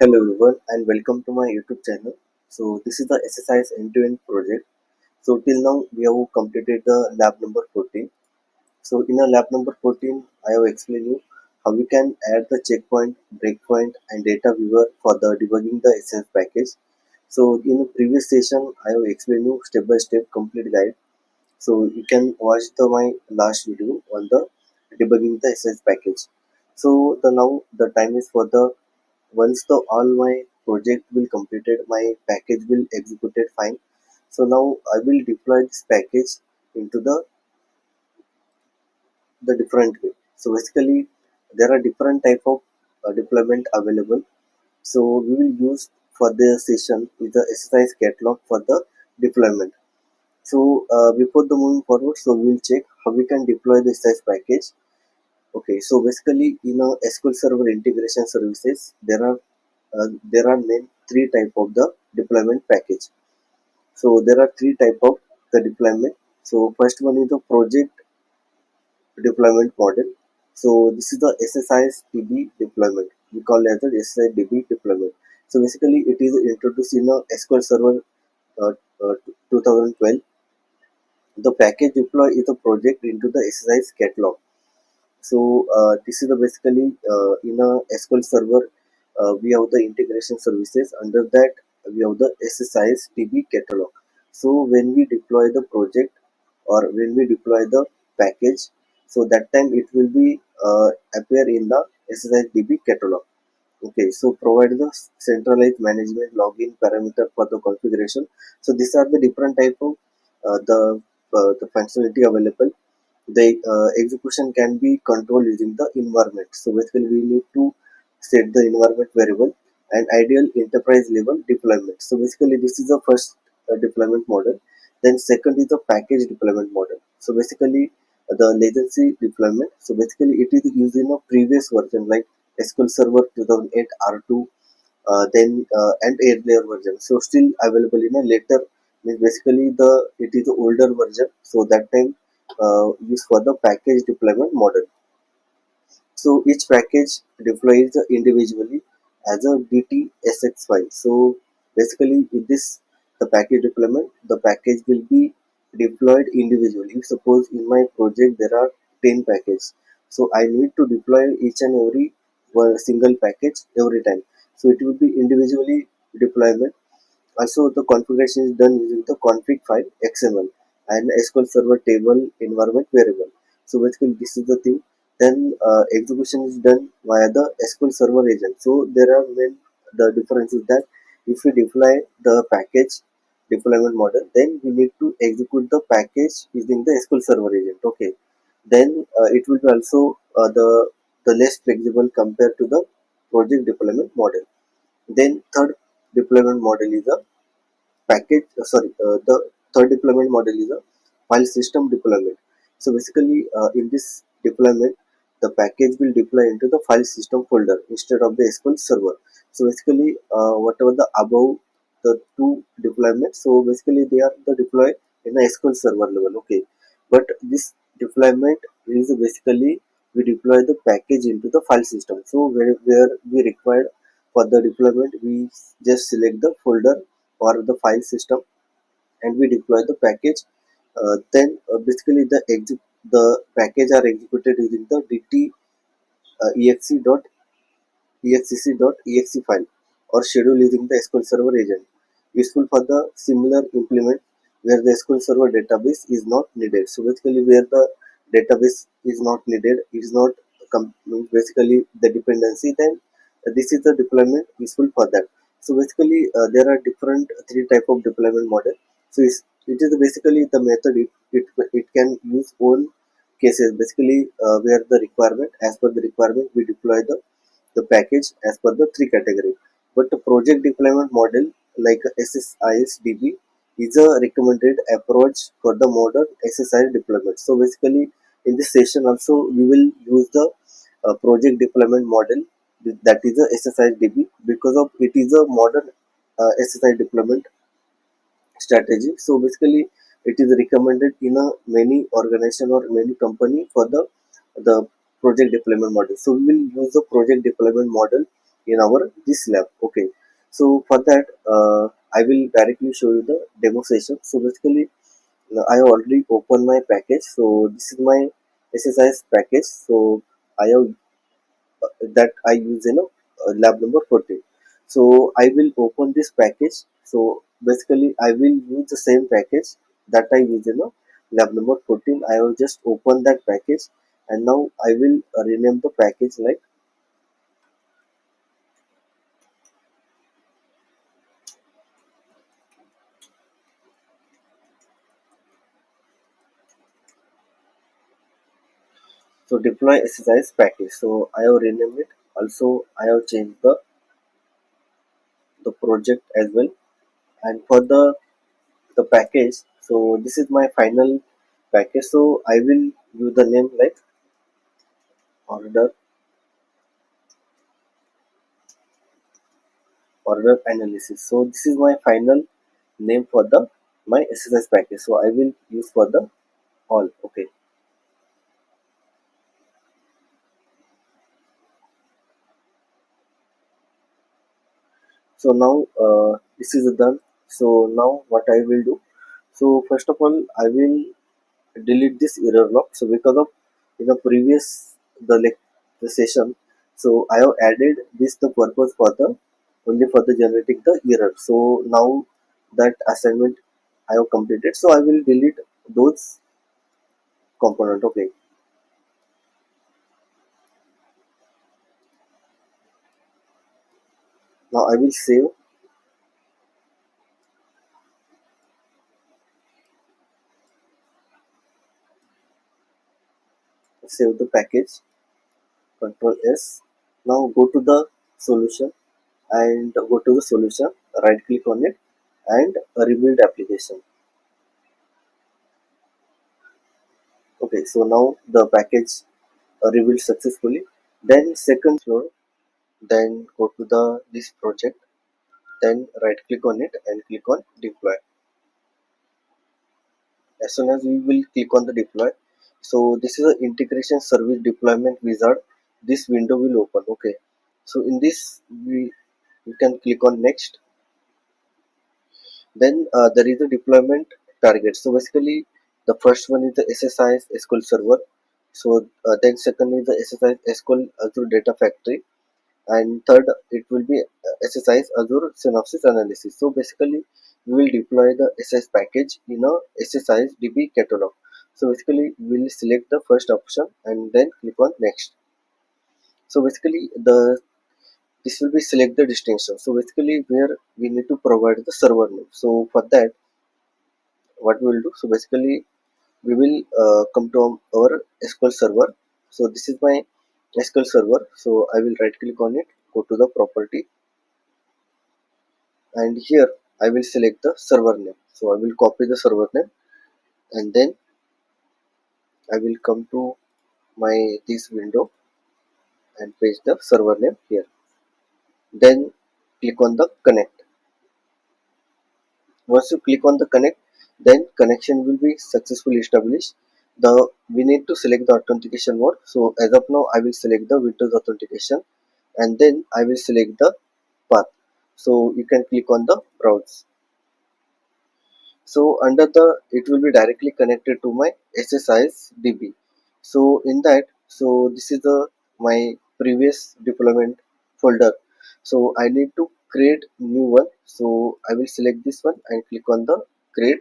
Hello everyone and welcome to my YouTube channel. So this is the SSIS end-to-end project. So till now we have completed the lab number 14. So in a lab number 14 I have explained you how we can add the checkpoint, breakpoint and data viewer for the debugging the SS package. So in the previous session I have explained you step by step complete guide. So you can watch my last video on the debugging the SS package. So the now the time is for the once the all my project will completed, my package will executed fine. So now I will deploy this package into the different way. So basically there are different type of deployment available. So we will use for the session is the SSIS catalog for the deployment. So before the moving forward, so we will check how we can deploy the SSIS package. Okay, so basically in a SQL Server integration services, there are main three type of the deployment package. So there are three type of the deployment. So first one is the project deployment model. So this is the SSIS DB deployment. We call it as the SSIS DB deployment. So basically it is introduced in a SQL Server uh, 2012. The package deploy is a project into the SSIS catalog. So this is the basically in a SQL Server we have the integration services. Under that we have the SSIS DB catalog. So when we deploy the project or when we deploy the package, so that time it will be appear in the SSIS DB catalog. Okay, so provide the centralized management login parameter for the configuration. So these are the different type of the functionality available. The execution can be controlled using the environment. So basically we need to set the environment variable and ideal enterprise level deployment. So basically this is the first deployment model. Then second is the package deployment model. So basically the latency deployment. So basically it is used in a previous version like SQL Server 2008 R2, and 8 layer version. So still available in a later, means basically it is the older version. So that time used for the package deployment model. So each package deploys individually as a DTSX file. So basically in this the package deployment, the package will be deployed individually. If suppose in my project there are 10 packages, so I need to deploy each and every one single package every time. So it will be individually deployment. Also, the configuration is done using the config file XML and SQL Server table environment variable. So basically, this is the thing. Then execution is done via the SQL Server agent. So there are main the difference is that if we deploy the package deployment model, then we need to execute the package using the SQL Server agent. Okay. Then it will be also the less flexible compared to the project deployment model. Then third deployment model is a the third deployment model is a file system deployment. So basically in this deployment the package will deploy into the file system folder instead of the SQL server. So basically whatever the above the two deployments, so basically they are the deploy in a SQL server level. Okay, but this deployment is basically we deploy the package into the file system. So where we required for the deployment we just select the folder or the file system and we deploy the package. Then basically the package are executed using the dt exec.exe file or schedule using the SQL Server agent. Useful for the similar implement where the SQL Server database is not needed. So basically where the database is not needed, is not basically the dependency, then this is the deployment useful for that. So basically there are different three type of deployment model. So it is basically the method it can use own cases, basically where the requirement, as per the requirement we deploy the package as per the three category. But the project deployment model like SSIS DB is a recommended approach for the modern SSIS deployment. So basically in this session also we will use the project deployment model, that is a SSIS DB, because of it is a modern SSIS deployment strategy. So basically it is recommended in a many organization or many company for the project deployment model. So we will use the project deployment model in our this lab. Okay, so for that I will directly show you the demo session. So basically I have already opened my package. So this is my SSIS package. So I have that I use in a lab number 14. So I will open this package. So basically I will use the same package that I use in a lab number 14. I will just open that package, and now I will rename the package like, so deploy SSIS package. So I have renamed it. Also I have changed the project as well. And for the package, so this is my final package. So I will use the name like order analysis. So this is my final name for the my SSIS package. So I will use for the all. Okay, so now this is done. So now what I will do, so first of all I will delete this error log. So because of in the previous the session, so I have added this the purpose for the only for the generating the error. So now that assignment I have completed, so I will delete those component. Okay, now I will save the package. Control S. Now go to the solution, and go to the solution, right click on it, and rebuild application. Okay, so now the package rebuild successfully. Then second floor, then go to the this project, then right click on it and click on deploy. As soon as we will click on the deploy, so this is a integration service deployment wizard. This window will open. Okay, so in this we can click on next. Then there is a deployment target. So basically the first one is the SSIS SQL server. So then second is the SSIS SQL Azure Data Factory, and third it will be SSIS Azure Synopsis Analysis. So basically we will deploy the SSIS package in a SSIS DB catalog. So basically we will select the first option and then click on next. So basically the this will be select the destination. So basically where we need to provide the server name. So for that what we will do, so basically we will come to our SQL server. So this is my SQL server. So I will right click on it, go to the property, and here I will select the server name. So I will copy the server name, and then I will come to my this window and paste the server name here. Then click on the connect. Once you click on the connect, then connection will be successfully established. The we need to select the authentication mode. So as of now I will select the Windows authentication, and then I will select the path. So you can click on the browse. So under the it will be directly connected to my SSIS DB. So in that, so this is the my previous deployment folder. So I need to create new one. So I will select this one and click on the create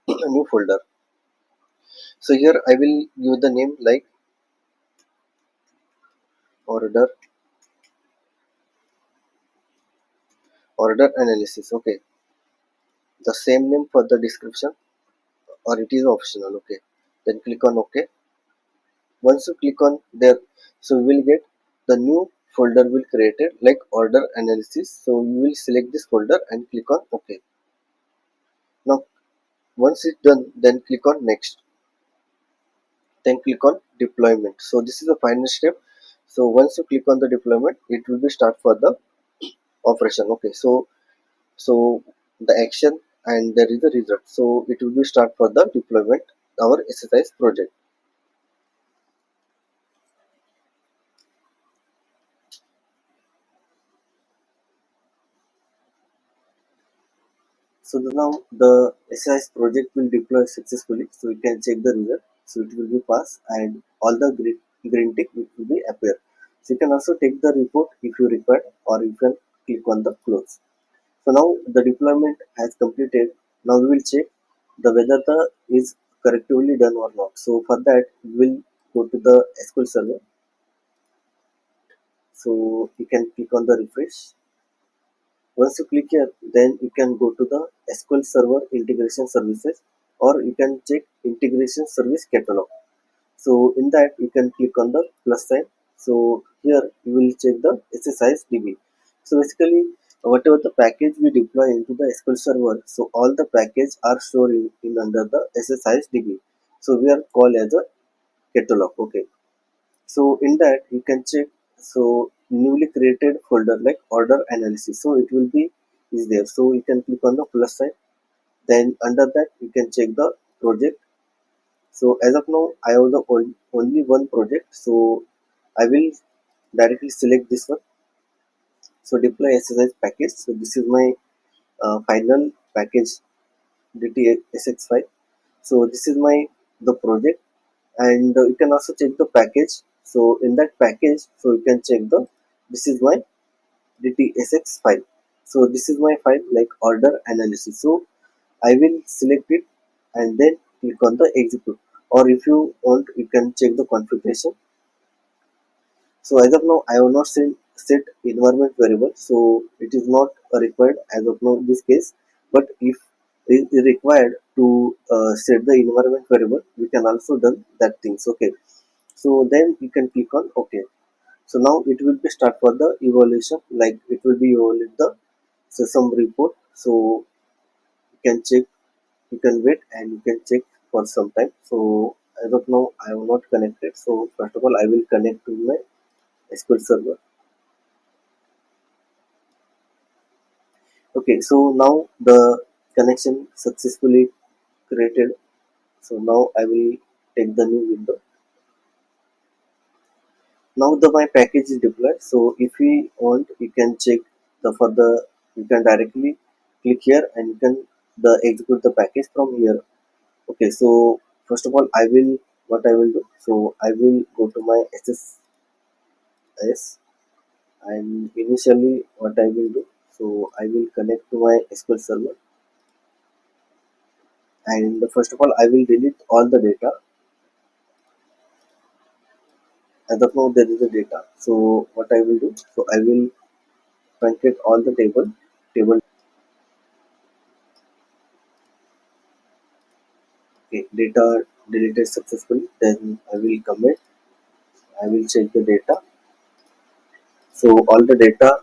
a new folder. So here I will give the name like order order analysis. Okay, the same name for the description, or it is optional. Okay, then click on OK. Once you click on there, so you will get the new folder will created like order analysis. So you will select this folder and click on OK. Now once it's done, then click on next, then click on deployment. So this is the final step. So once you click on the deployment, it will be start for the operation. Okay, so the action and there is the result. So it will be start for the deployment our SSIS project. Now the SSIS project will deploy successfully, so you can check the result. So it will be pass and all the green tick it will be appear. So you can also take the report if you require, or you can click on the close. So now the deployment has completed. Now we will check the whether the is correctly done or not. So for that we will go to the SQL server. So you can click on the refresh. Once you click here, then you can go to the SQL Server Integration Services, or you can check Integration Service Catalog. So in that you can click on the plus sign. So here you will check the SSIS DB. So basically whatever the package we deploy into the SQL Server, so all the package are stored in under the SSIS DB. So we are called as a catalog. Okay. So in that you can check, so newly created folder like order analysis, so it will be is there. So you can click on the plus sign, then under that you can check the project. So as of now I have the only one project, so I will directly select this one. So deploy SSIS package, so this is my final package DTSX5. So this is my the project, and you can also check the package. So in that package, so you can check the this is my DTSX file. So this is my file like order analysis. So I will select it and then click on the execute, or if you want you can check the configuration. So as of now I have not set environment variable, so it is not required as of now in this case. But if it is required to set the environment variable, we can also done that things. Okay, so then you can click on OK. So now it will be start for the evaluation, like it will be evaluate the system report. So you can check, you can wait and you can check for some time. So as of now I have not connected, so first of all I will connect to my SQL server. Okay, so now the connection successfully created. So now I will take the new window. Now the my package is deployed. So if we want you can check the further, you can directly click here and you can the execute the package from here. Okay, so first of all I will what I will do, so I will go to my SSIS, and initially what I will do, so I will connect to my SQL server, and first of all I will delete all the data. As of now there is a data, so what I will do, so I will truncate all the table. Okay, data deleted successfully, then I will commit, I will check the data. So all the data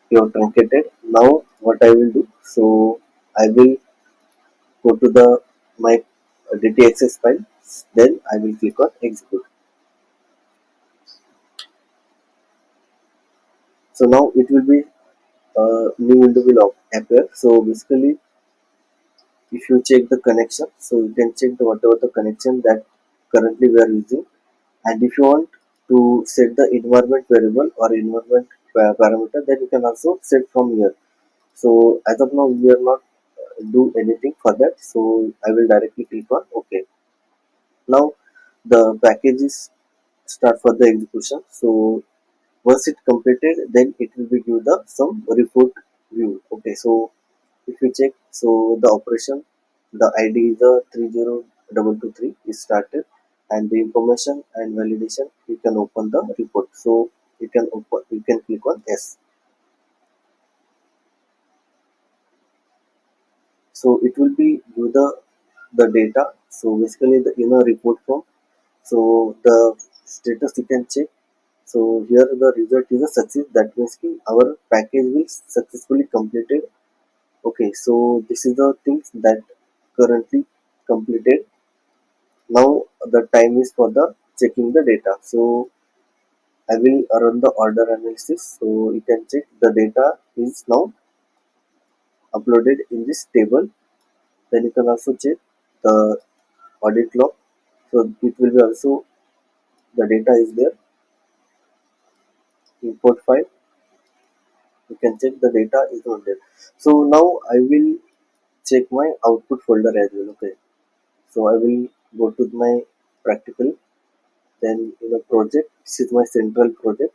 you have truncated. Now what I will do, so I will go to the my DTXS file, then I will click on execute. So now it will be new window will appear. So basically if you check the connection, so you can check the whatever the connection that currently we are using. And if you want to set the environment variable or environment parameter, then you can also set from here. So as of now we are not do anything for that, so I will directly click on OK. Now the packages start for the execution. So once it completed, then it will be give the some report view. Okay, so if you check, so the operation, the ID is the 30223 is started, and the information and validation you can open the report. So you can click on yes. So it will be give the data. So basically the inner report form. So the status you can check. So here the result is a success. That means ki our package will successfully completed. Okay, so this is the things that currently completed. Now the time is for the checking the data. So I will run the order analysis. So you can check the data is now uploaded in this table. Then you can also check the audit log. So it will be also the data is there. Import file. You can check the data is not there. So now I will check my output folder as well. Okay, so I will go to my practical, then in a project, this is my central project.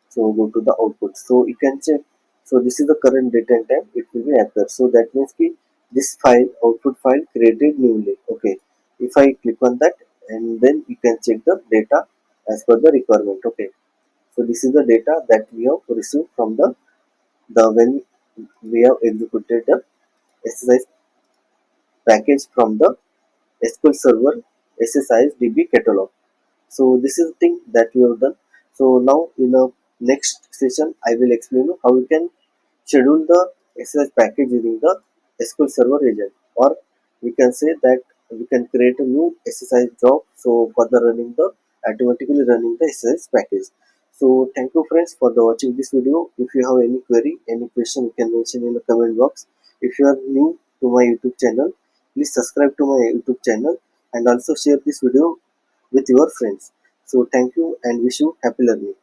So go to the output, so you can check. So this is the current date and time, it will be appear. So that means ki this file, output file created newly. Okay, if I click on that, and then you can check the data as per the requirement. Okay, so this is the data that we have received from the when we have executed the SSIS package from the SQL Server SSIS DB catalog. So this is the thing that we have done. So now in the next session, I will explain you how we can schedule the SSIS package using the SQL Server agent, or we can say that we can create a new SSIS job. So for the running the automatically running the SSIS package. So thank you friends for the watching this video. If you have any query, any question, you can mention in the comment box. If you are new to my YouTube channel, please subscribe to my YouTube channel and also share this video with your friends. So thank you and wish you happy learning.